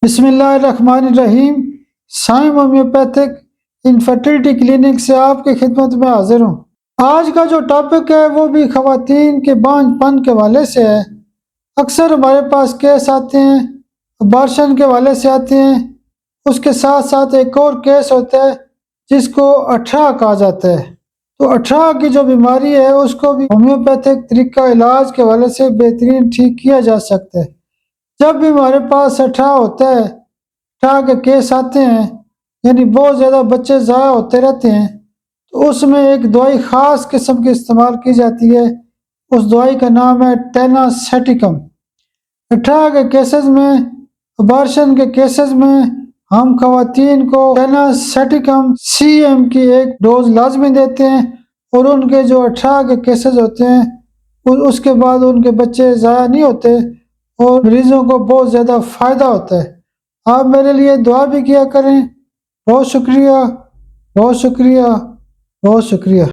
بسم اللہ الرحمن الرحیم۔ سائم ہومیوپیتھک انفرٹیلٹی کلینک سے آپ کی خدمت میں حاضر ہوں۔ آج کا جو ٹاپک ہے وہ بھی خواتین کے بانجھ پن کے حوالے سے ہے۔ اکثر ہمارے پاس کیس آتے ہیں، ابارشن کے حوالے سے آتے ہیں، اس کے ساتھ ساتھ ایک اور کیس ہوتا ہے جس کو اٹھرا کہا جاتا ہے۔ تو اٹھرا کی جو بیماری ہے اس کو بھی ہومیوپیتھک طریقہ علاج کے حوالے سے بہترین ٹھیک کیا جا سکتا ہے۔ جب بھی ہمارے پاس اٹھرا ہوتا ہے، اٹھرا کے کیس آتے ہیں، یعنی بہت زیادہ بچے ضائع ہوتے رہتے ہیں، تو اس میں ایک دوائی خاص قسم کی استعمال کی جاتی ہے۔ اس دوائی کا نام ہے ٹیناسیٹیکم۔ اٹھرا کے کیسز میں، ابارشن کے کیسز میں ہم خواتین کو ٹیناسیٹیکم سی ایم کی ایک ڈوز لازمی دیتے ہیں، اور ان کے جو اٹھرا کے کیسز ہوتے ہیں اس کے بعد ان کے بچے ضائع نہیں ہوتے اور مریضوں کو بہت زیادہ فائدہ ہوتا ہے۔ آپ میرے لیے دعا بھی کیا کریں۔ بہت شکریہ، بہت شکریہ، بہت شکریہ۔